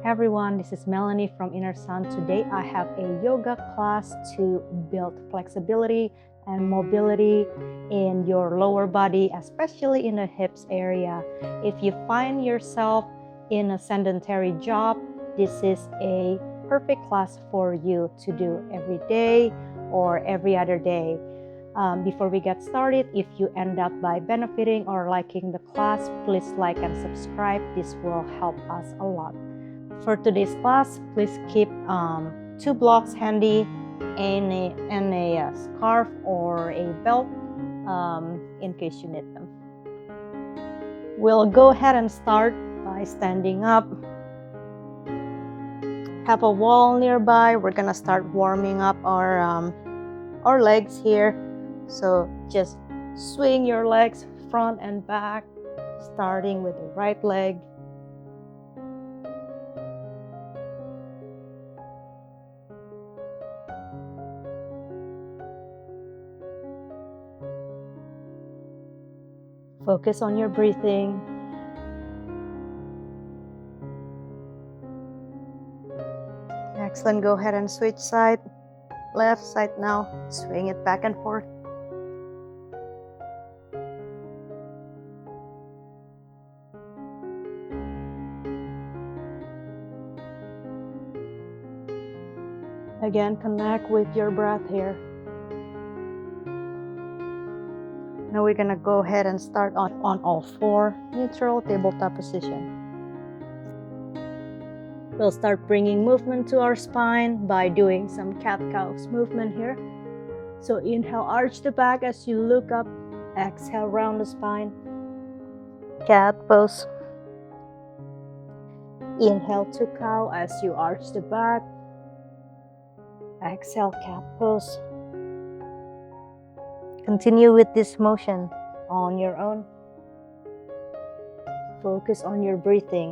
Everyone, this is Melanie from Inner Sun. Today I have a yoga class to build flexibility and mobility in your lower body, especially in the hips area. If you find yourself in a sedentary job, this is a perfect class for you to do every day or every other day. Before we get started, if you end up by benefiting or liking the class, please like and subscribe. This will help us a lot. For today's class, please keep 2 blocks handy and a scarf or a belt in case you need them. We'll go ahead and start by standing up. Have a wall nearby. We're gonna start warming up our legs here. So just swing your legs front and back, starting with the right leg. Focus on your breathing. Excellent. Go ahead and switch side. Left side now. Swing it back and forth. Again, connect with your breath here. Now we're gonna go ahead and start on all 4, neutral tabletop position. We'll start bringing movement to our spine by doing some cat-cows movement here. So inhale, arch the back as you look up. Exhale, round the spine. Cat pose. Inhale to cow as you arch the back. Exhale, cat pose. Continue with this motion on your own. Focus on your breathing.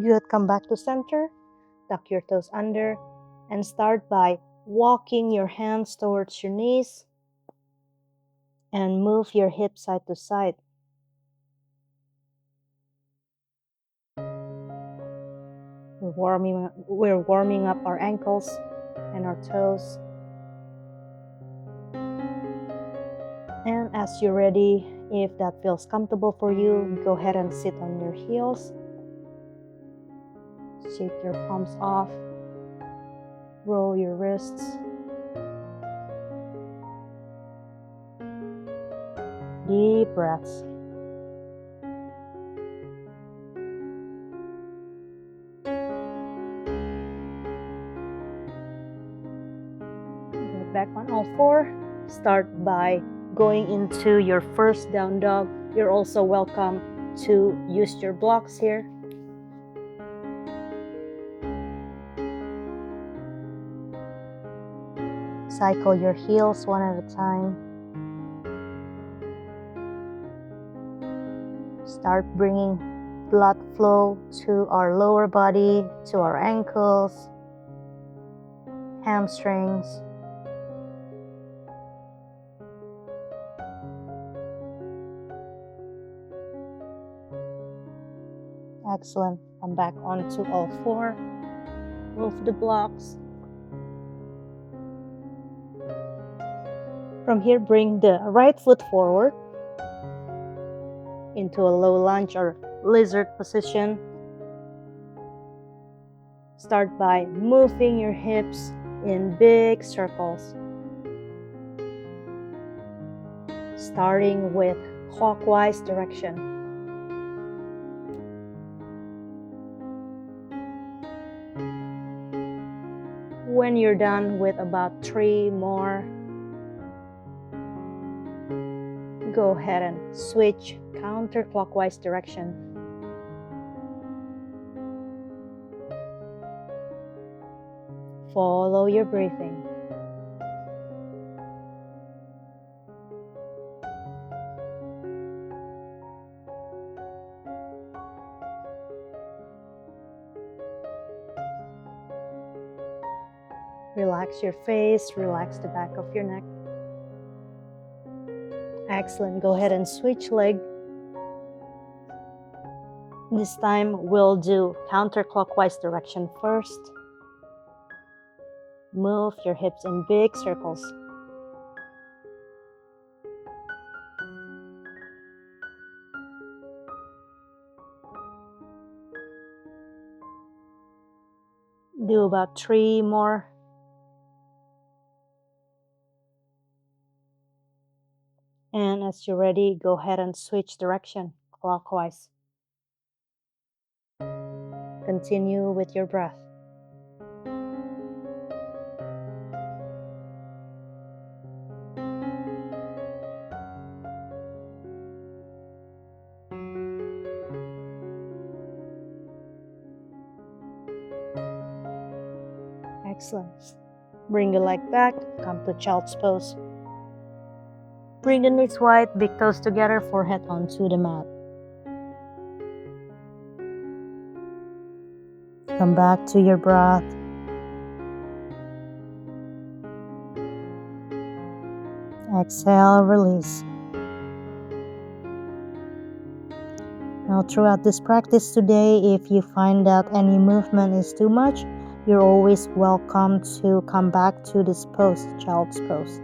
Good. Come back to center. Tuck your toes under and start by walking your hands towards your knees and move your hips side to side. We're warming up our ankles and our toes. And as you're ready, if that feels comfortable for you, go ahead and sit on your heels. Shake your palms off. Roll your wrists. Deep breaths. Get back on all 4. Start by going into your first down dog. You're also welcome to use your blocks here. Cycle your heels one at a time. Start bringing blood flow to our lower body, to our ankles, hamstrings. Excellent. Come back onto all 4. Move the blocks. From here, bring the right foot forward into a low lunge or lizard position. Start by moving your hips in big circles, starting with clockwise direction. When you're done with about 3 more, go ahead and switch counterclockwise direction. Follow your breathing. Relax your face, relax the back of your neck. Excellent. Go ahead and switch leg. This time we'll do counterclockwise direction first. Move your hips in big circles. Do about 3 more. And as you're ready, go ahead and switch direction clockwise. Continue with your breath. Excellent. Bring the leg back, come to child's pose. Bring the knees wide, big toes together, forehead onto the mat. Come back to your breath. Exhale, release. Now throughout this practice today, if you find that any movement is too much, you're always welcome to come back to this pose, child's pose.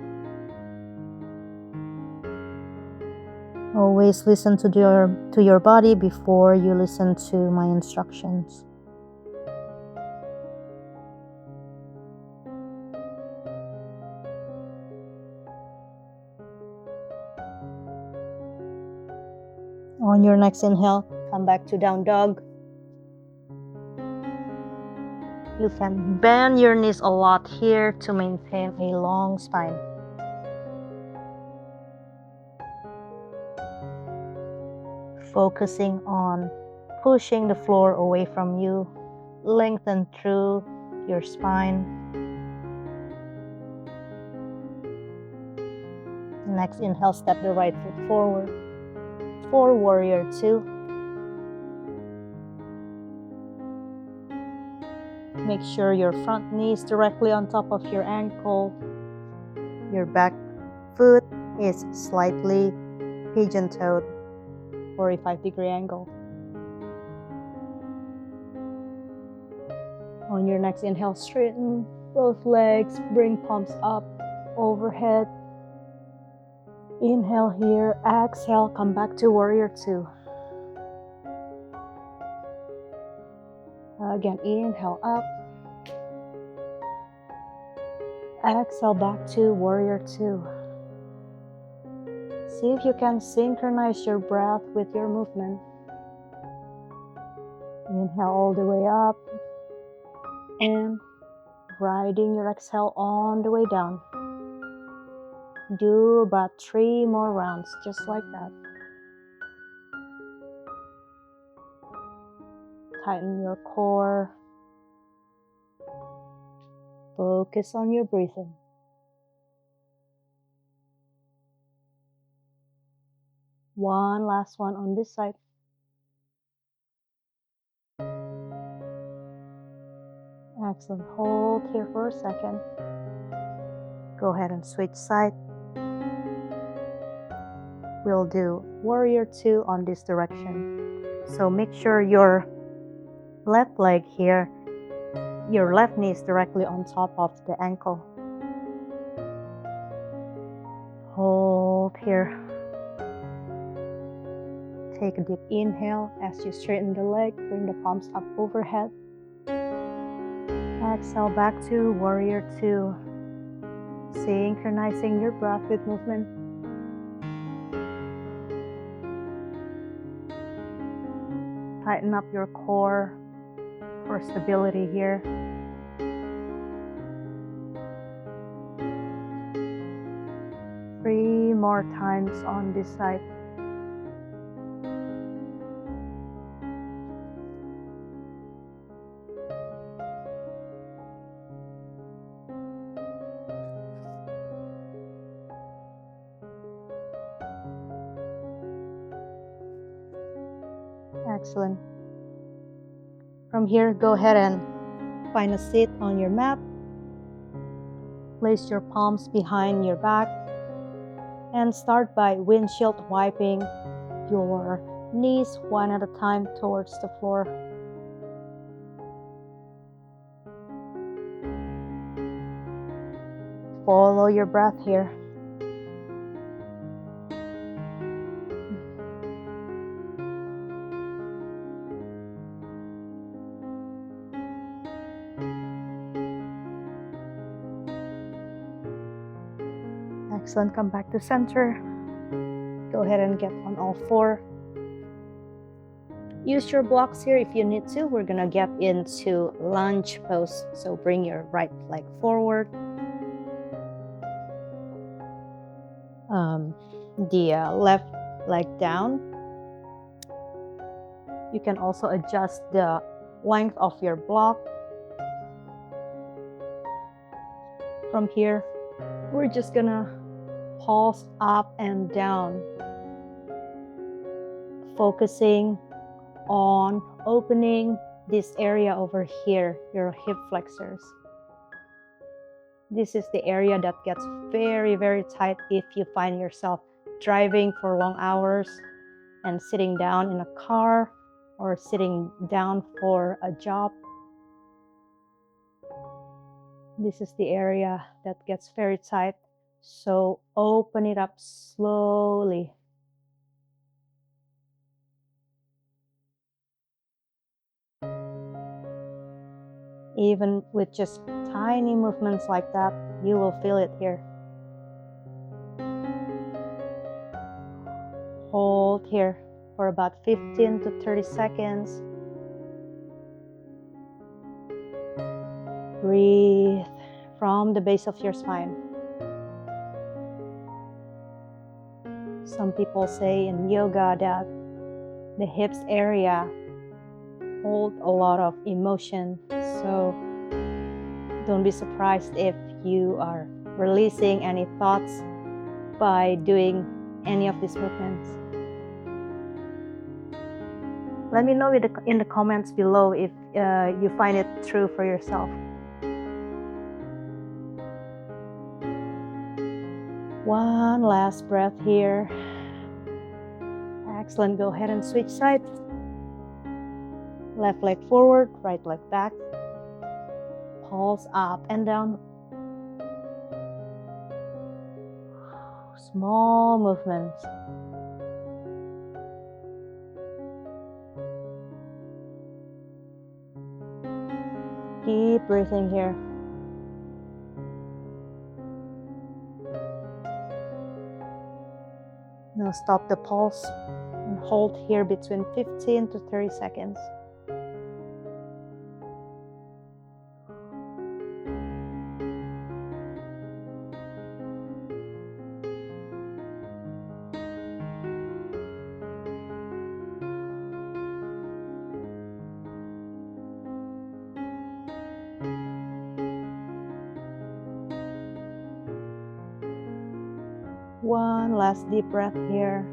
Always listen to your body before you listen to my instructions. On your next inhale, come back to down dog. You can bend your knees a lot here to maintain a long spine. Focusing on pushing the floor away from you, lengthen through your spine. Next inhale, step the right foot forward for warrior 2. Make sure your front knee is directly on top of your ankle. Your back foot is slightly pigeon-toed, 45-degree angle. On your next inhale, straighten both legs, bring palms up overhead. Inhale here, exhale, come back to warrior 2. Again, inhale up. Exhale back to warrior 2. See if you can synchronize your breath with your movement. Inhale all the way up and riding your exhale on the way down. Do about 3 more rounds, just like that. Tighten your core. Focus on your breathing. One last one on this side. Excellent. Hold here for a second. Go ahead and switch side. We'll do warrior 2 on this direction. So make sure your left leg here, your left knee is directly on top of the ankle. Hold here. Take a deep inhale as you straighten the leg, bring the palms up overhead. Exhale back to warrior 2. Synchronizing your breath with movement. Tighten up your core for stability here. Three more times on this side. Excellent. From here, go ahead and find a seat on your mat. Place your palms behind your back and start by windshield wiping your knees one at a time towards the floor. Follow your breath here. Excellent. Come back to center. Go ahead and get on all four. Use your blocks here if you need to. We're gonna get into lunge pose. So bring your right leg forward. The left leg down. You can also adjust the length of your block. From here, we're just gonna pulse up and down, focusing on opening this area over here, your hip flexors. This is the area that gets very, very tight if you find yourself driving for long hours and sitting down in a car or sitting down for a job. This is the area that gets very tight. So open it up slowly. Even with just tiny movements like that, you will feel it here. Hold here for about 15 to 30 seconds. Breathe from the base of your spine. Some people say in yoga that the hips area hold a lot of emotion, so don't be surprised if you are releasing any thoughts by doing any of these movements. Let me know in the comments below if you find it true for yourself. One last breath here. Excellent. Go ahead and switch sides. Left leg forward, right leg back. Pulse up and down. Small movements. Keep breathing here. Now stop the pulse and hold here between 15 to 30 seconds. One last deep breath here.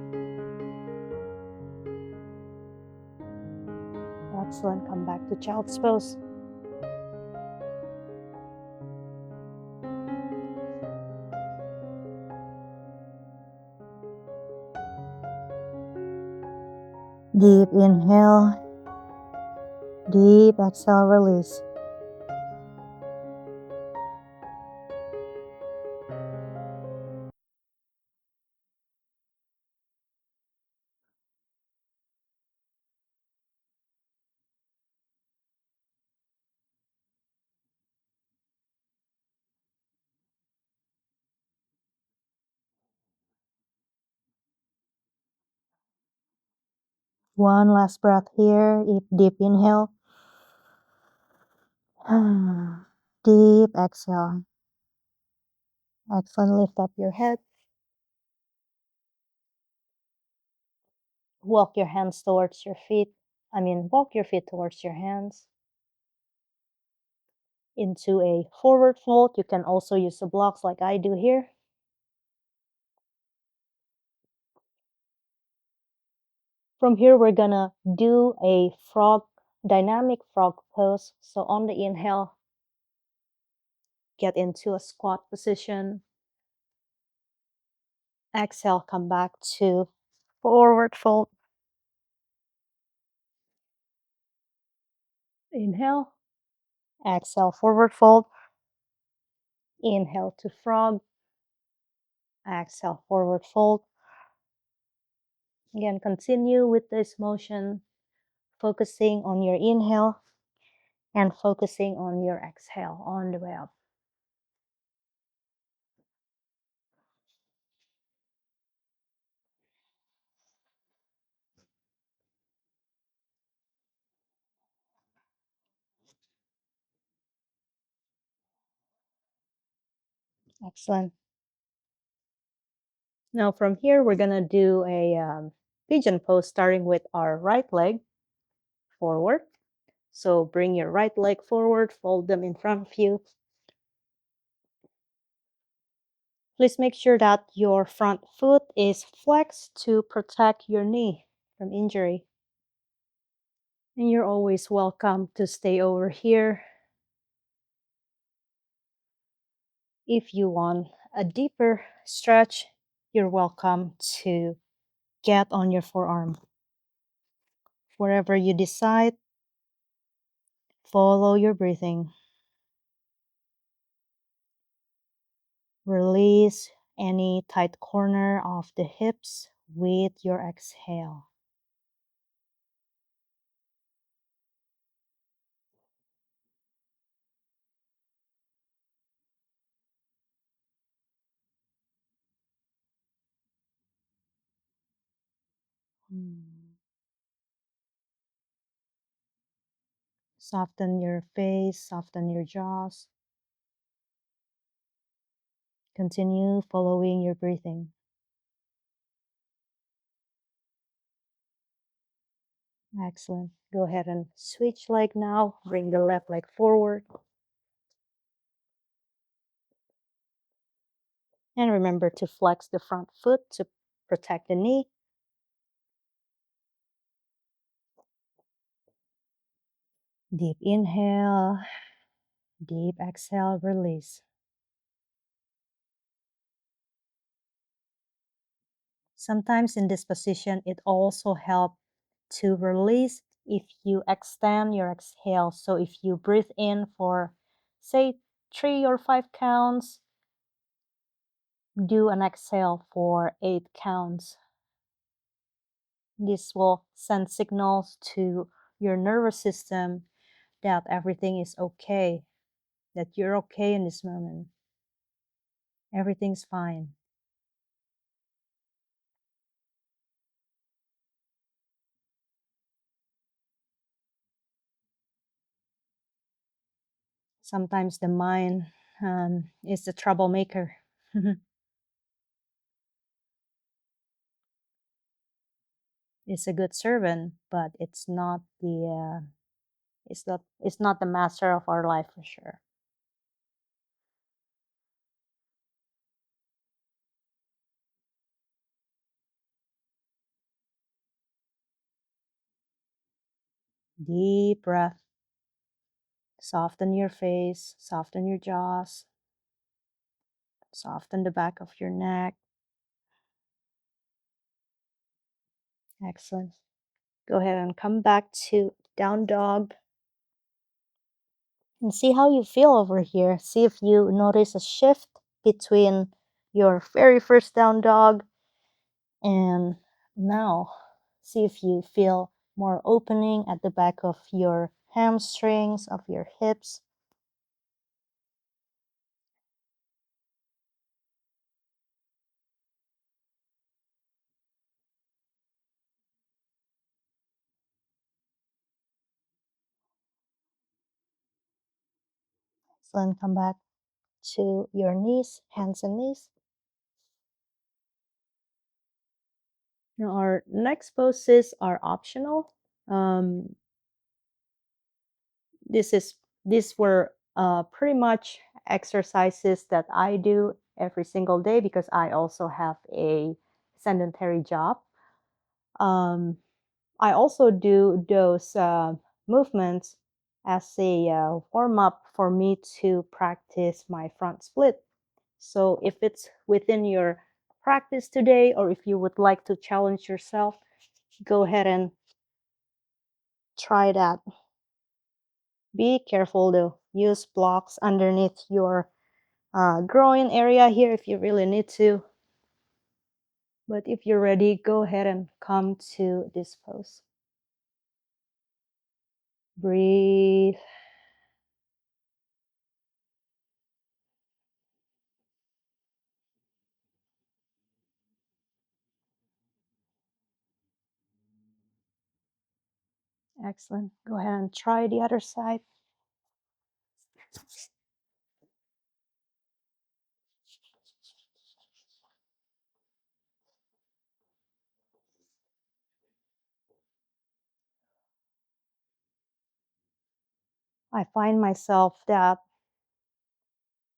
Excellent. Come back to child's pose. Deep inhale. Deep exhale, release. One last breath here. Deep inhale. Deep exhale. Excellent. Lift up your head. Walk your hands towards your feet. Walk your feet towards your hands. Into a forward fold. You can also use the blocks like I do here. From here, we're gonna do a dynamic frog pose. So on the inhale, Get into a squat position. Exhale, come back to forward fold. Inhale. Exhale, forward fold. Inhale to frog. Exhale, forward fold. Again, continue with this motion, focusing on your inhale and focusing on your exhale on the way up. Excellent. Now from here, we're gonna do a pigeon pose, starting with our right leg forward. So bring your right leg forward, fold them in front of you. Please make sure that your front foot is flexed to protect your knee from injury. And you're always welcome to stay over here. If you want a deeper stretch, you're welcome to get on your forearm. Wherever you decide, follow your breathing. Release any tight corner of the hips with your exhale. Soften your face, soften your jaws. Continue following your breathing. Excellent. Go ahead and switch leg now. Bring the left leg forward. And remember to flex the front foot to protect the knee. Deep inhale, deep exhale, release. Sometimes in this position, it also helps to release if you extend your exhale. So if you breathe in for, say, 3 or 5 counts, do an exhale for 8 counts. This will send signals to your nervous system that everything is okay, that you're okay in this moment. Everything's fine. Sometimes the mind is the troublemaker. It's a good servant, but it's not the master of our life for sure. Deep breath. Soften your face, soften your jaws, soften the back of your neck. Excellent. Go ahead and come back to down dog and see how you feel over here. See if you notice a shift between your very first down dog and now. See if you feel more opening at the back of your hamstrings, of your hips. So then come back to your knees, hands and knees. Now our next poses are optional. Um, these were pretty much exercises that I do every single day because I also have a sedentary job. I also do those movements as a warm up for me to practice my front split. So if it's within your practice today, or if you would like to challenge yourself, go ahead and try that. Be careful though. Use blocks underneath your groin area here if you really need to. But if you're ready, go ahead and come to this pose. Breathe. Excellent. Go ahead and try the other side. I find myself that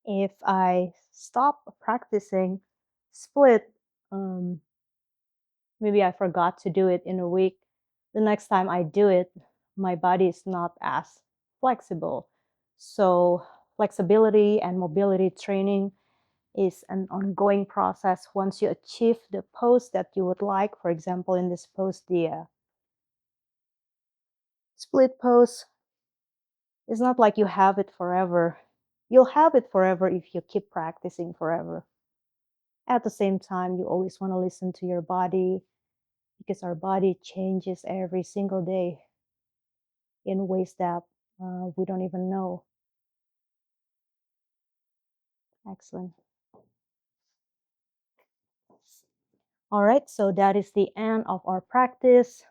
if I stop practicing split, um, maybe I forgot to do it in a week. The next time I do it, my body is not as flexible. So, flexibility and mobility training is an ongoing process. Once you achieve the pose that you would like, for example, in this pose, the split pose, it's not like you have it forever. You'll have it forever if you keep practicing forever. At the same time, you always want to listen to your body because our body changes every single day in ways that we don't even know. Excellent. All right, so that is the end of our practice.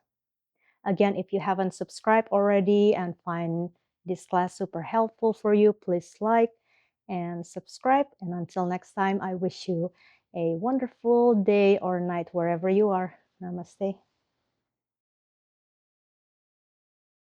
Again, if you haven't subscribed already and find this class super helpful for you, please like and subscribe. And until next time, I wish you a wonderful day or night wherever you are. Namaste.